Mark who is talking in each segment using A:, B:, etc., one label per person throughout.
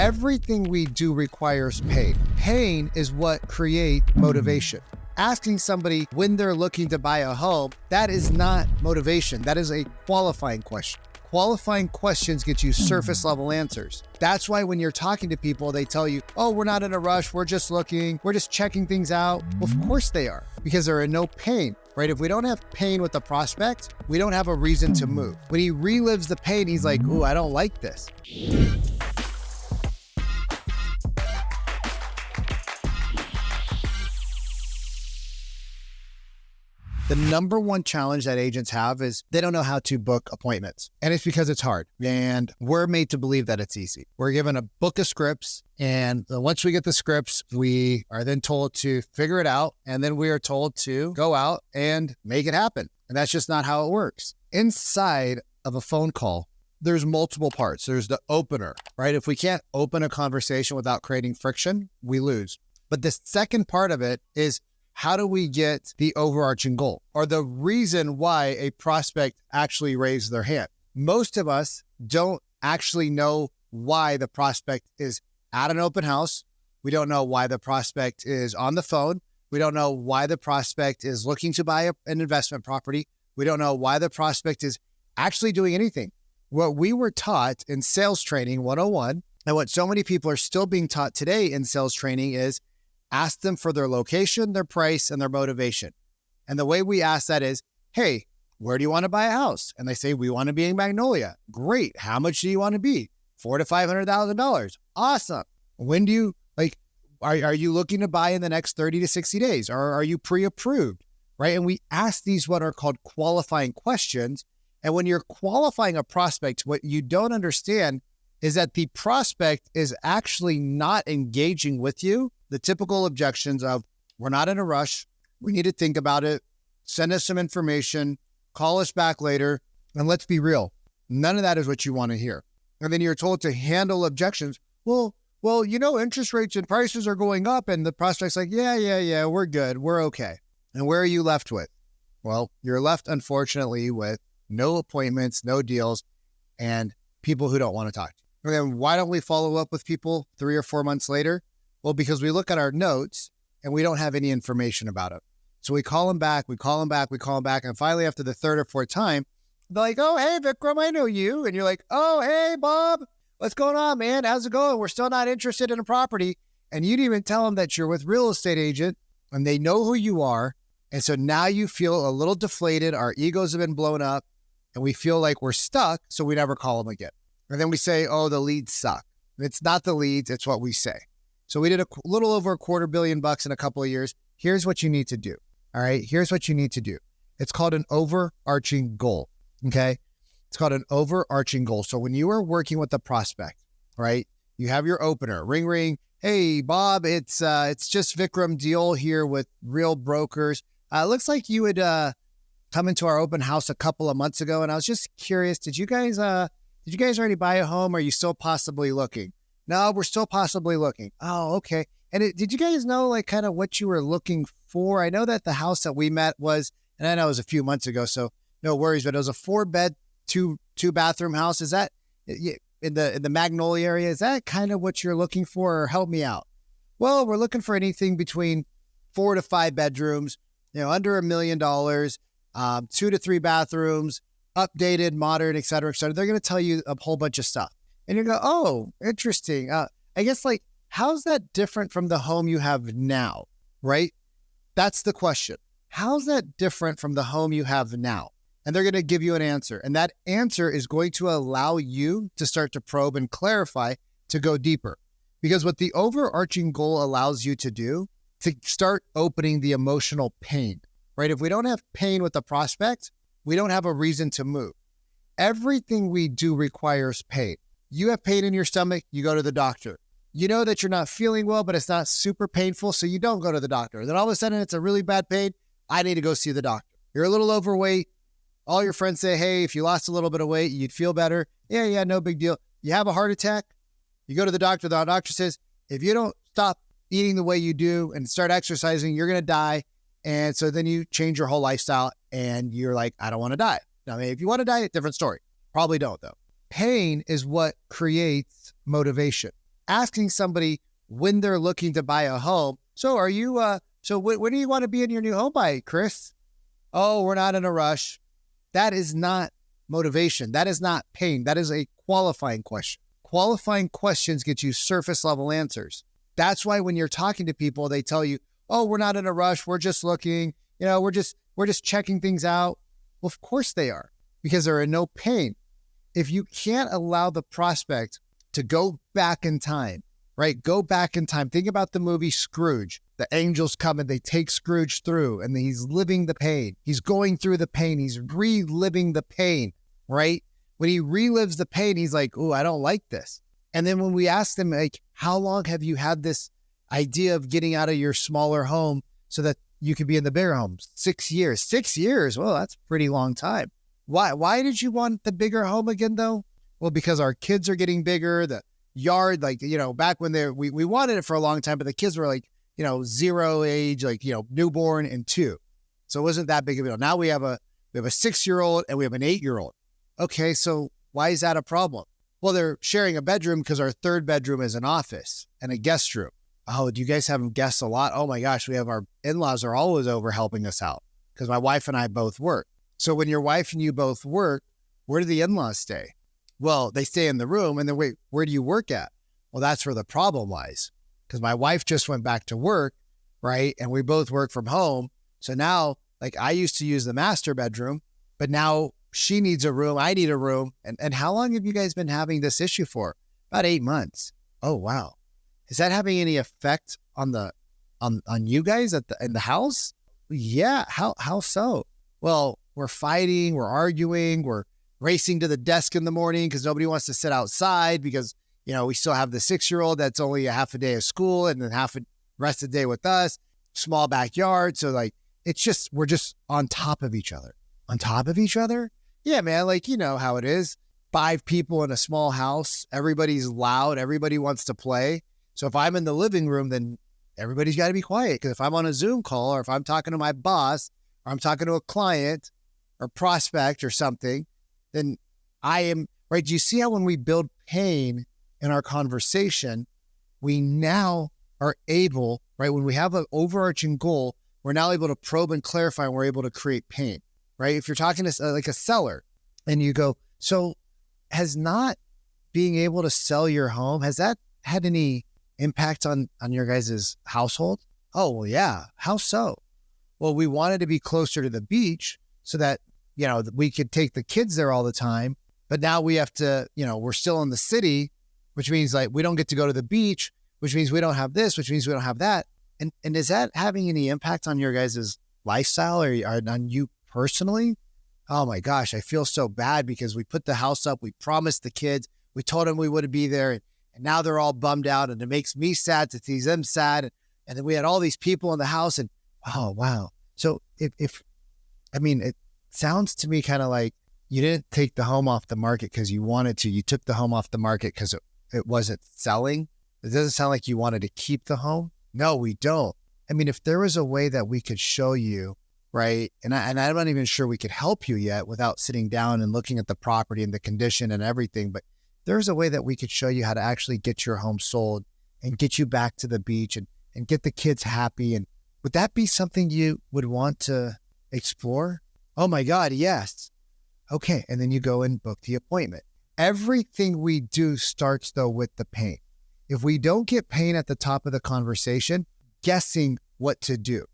A: Everything we do requires pain. Pain is what creates motivation. Asking somebody when they're looking to buy a home, that is not motivation. That is a qualifying question. Qualifying questions get you surface level answers. That's why when you're talking to people, they tell you, oh, we're not in a rush. We're just looking. We're just checking things out. Well, of course they are, because they're in no pain, right? If we don't have pain with the prospect, we don't have a reason to move. When he relives the pain, he's like, ooh, I don't like this. The number one challenge that agents have is they don't know how to book appointments. And it's because it's hard. And we're made to believe that it's easy. We're given a book of scripts. And once we get the scripts, we are then told to figure it out. And then we are told to go out and make it happen. And that's just not how it works. Inside of a phone call, there's multiple parts. There's the opener, right? If we can't open a conversation without creating friction, we lose. But the second part of it is, how do we get the overarching goal or the reason why a prospect actually raised their hand? Most of us don't actually know why the prospect is at an open house. We don't know why the prospect is on the phone. We don't know why the prospect is looking to buy an investment property. We don't know why the prospect is actually doing anything. What we were taught in sales training 101, and what so many people are still being taught today in sales training, is ask them for their location, their price, and their motivation. And the way we ask that is, hey, where do you want to buy a house? And they say, we want to be in Magnolia. Great. How much do you want to be? $400,000 to $500,000. Awesome. When do you, are you looking to buy in the next 30 to 60 days? Or are you pre-approved, right? And we ask these what are called qualifying questions. And when you're qualifying a prospect, what you don't understand is that the prospect is actually not engaging with you. The typical objections of, we're not in a rush, we need to think about it, send us some information, call us back later, and let's be real. None of that is what you want to hear. And then you're told to handle objections. Well, interest rates and prices are going up, and the prospect's like, yeah, we're good, we're okay. And where are you left with? Well, you're left, unfortunately, with no appointments, no deals, and people who don't want to talk to you. And then why don't we follow up with people 3 or 4 months later? Well, because we look at our notes and we don't have any information about it. So we call them back, and finally after the third or fourth time, they're like, oh, hey, Vikram, I know you. And you're like, oh, hey, Bob, what's going on, man? How's it going? We're still not interested in a property. And you didn't even tell them that you're with real estate agent and they know who you are. And so now you feel a little deflated. Our egos have been blown up and we feel like we're stuck. So we never call them again. And then we say, oh, the leads suck. It's not the leads. It's what we say. So we did a little over $250 million in a couple of years. Here's what you need to do. All right. Here's what you need to do. It's called an overarching goal. Okay. It's called an overarching goal. So when you are working with a prospect, right, you have your opener, ring, ring. Hey, Bob, it's just Vikram Deal here with Real Brokers. It looks like you had come into our open house a couple of months ago. And I was just curious, did you guys already buy a home? Or are you still possibly looking? No, we're still possibly looking. Oh, okay. And did you guys know like kind of what you were looking for? I know that the house that we met was, and I know it was a few months ago, so no worries, but it was a 4-bed, two bathroom house. Is that in the Magnolia area? Is that kind of what you're looking for, or help me out? Well, we're looking for anything between 4 to 5 bedrooms, under $1 million, 2 to 3 bathrooms, updated, modern, et cetera, et cetera. They're going to tell you a whole bunch of stuff. And you go, oh, interesting. I guess like, how's that different from the home you have now, right? That's the question. How's that different from the home you have now? And they're going to give you an answer. And that answer is going to allow you to start to probe and clarify to go deeper. Because what the overarching goal allows you to do, to start opening the emotional pain, right? If we don't have pain with the prospect, we don't have a reason to move. Everything we do requires pain. You have pain in your stomach, you go to the doctor. You know that you're not feeling well, but it's not super painful, so you don't go to the doctor. Then all of a sudden, it's a really bad pain. I need to go see the doctor. You're a little overweight. All your friends say, hey, if you lost a little bit of weight, you'd feel better. Yeah, no big deal. You have a heart attack. You go to the doctor says, if you don't stop eating the way you do and start exercising, you're going to die. And so then you change your whole lifestyle and you're like, I don't want to die. Now, I mean, if you want to die, different story. Probably don't though. Pain is what creates motivation. asking somebody when they're looking to buy a home. So are you, when do you want to be in your new home by, Chris? Oh, we're not in a rush. That is not motivation. That is not pain. That is a qualifying question. Qualifying questions get you surface level answers. That's why when you're talking to people, they tell you, oh, we're not in a rush. We're just looking, we're just checking things out. Well, of course they are, because they're in no pain. If you can't allow the prospect to go back in time, right? Go back in time. Think about the movie Scrooge. The angels come and they take Scrooge through, and he's living the pain. He's going through the pain. He's reliving the pain, right? When he relives the pain, he's like, oh, I don't like this. And then when we ask them, like, how long have you had this idea of getting out of your smaller home so that you could be in the bigger home? 6 years. 6 years? Well, that's a pretty long time. Why did you want the bigger home again, though? Well, because our kids are getting bigger. The yard, back when we wanted it for a long time, but the kids were like, 0 age, newborn and 2. So it wasn't that big of a deal. Now we have a 6-year-old and we have an 8-year-old. Okay, so why is that a problem? Well, they're sharing a bedroom because our third bedroom is an office and a guest room. Oh, do you guys have guests a lot? Oh my gosh, we have our in-laws are always over helping us out because my wife and I both work. So when your wife and you both work, where do the in-laws stay? Well, they stay in the room, and then wait, where do you work at? Well, that's where the problem lies, because my wife just went back to work, right? And we both work from home. So now, I used to use the master bedroom, but now she needs a room, I need a room. And how long have you guys been having this issue for? About 8 months. Oh, wow. Is that having any effect on you guys in the house? Yeah. How so? Well, we're fighting, we're arguing, we're racing to the desk in the morning because nobody wants to sit outside because, we still have the 6-year-old that's only a half a day of school and then half a rest of the day with us, small backyard. So we're just on top of each other. On top of each other? Yeah, man. You know how it is. 5 people in a small house. Everybody's loud. Everybody wants to play. So if I'm in the living room, then everybody's got to be quiet. Because if I'm on a Zoom call or if I'm talking to my boss or I'm talking to a client or prospect or something, then I am, right? Do you see how when we build pain in our conversation, we now are able, right? When we have an overarching goal, we're now able to probe and clarify, and we're able to create pain, right? If you're talking to a seller and you go, so has not being able to sell your home, has that had any impact on your guys' household? Oh, well, yeah. How so? Well, we wanted to be closer to the beach so that, we could take the kids there all the time. But now we have to, we're still in the city, which means we don't get to go to the beach, which means we don't have this, which means we don't have that. And is that having any impact on your guys' lifestyle or on you personally? Oh my gosh, I feel so bad because we put the house up. We promised the kids. We told them we would be there. And now they're all bummed out. And it makes me sad to see them sad. And then we had all these people in the house. And oh, wow. So it sounds to me kind of like you didn't take the home off the market because you wanted to. You took the home off the market because it wasn't selling. It doesn't sound like you wanted to keep the home. No, we don't. If there was a way that we could show you, right? And I'm not even sure we could help you yet without sitting down and looking at the property and the condition and everything. But there's a way that we could show you how to actually get your home sold and get you back to the beach and get the kids happy. And would that be something you would want to explore? Oh my God, yes. Okay. And then you go and book the appointment. Everything we do starts though with the pain. If we don't get pain at the top of the conversation, guessing what to do.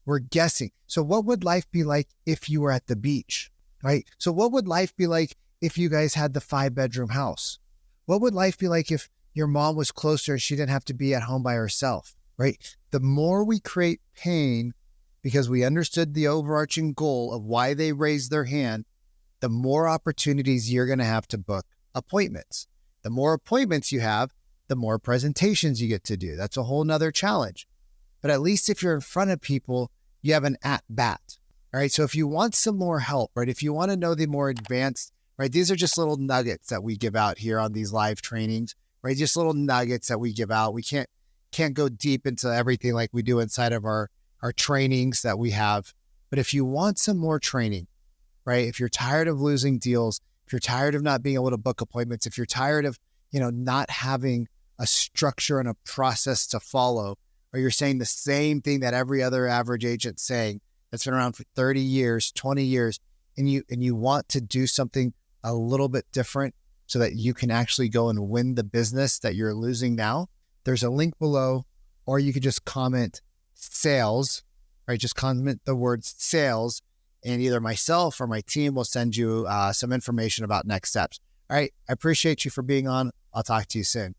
A: We're guessing. So what would life be like if you were at the beach, right? So what would life be like if you guys had the 5-bedroom house? What would life be like if your mom was closer and she didn't have to be at home by herself, right? The more we create pain because we understood the overarching goal of why they raised their hand, the more opportunities you're going to have to book appointments. The more appointments you have, the more presentations you get to do. That's a whole nother challenge. But at least if you're in front of people, you have an at-bat. All right. So if you want some more help, right? If you want to know the more advanced, right? These are just little nuggets that we give out here on these live trainings, right? Just little nuggets that we give out. We can't go deep into everything like we do inside of our trainings that we have. But if you want some more training, right? If you're tired of losing deals, if you're tired of not being able to book appointments, if you're tired of, not having a structure and a process to follow, or you're saying the same thing that every other average agent's saying that's been around for 30 years, 20 years, and you want to do something a little bit different so that you can actually go and win the business that you're losing now, there's a link below, or you could just comment sales, right? Just comment the word sales, and either myself or my team will send you some information about next steps. All right. I appreciate you for being on. I'll talk to you soon.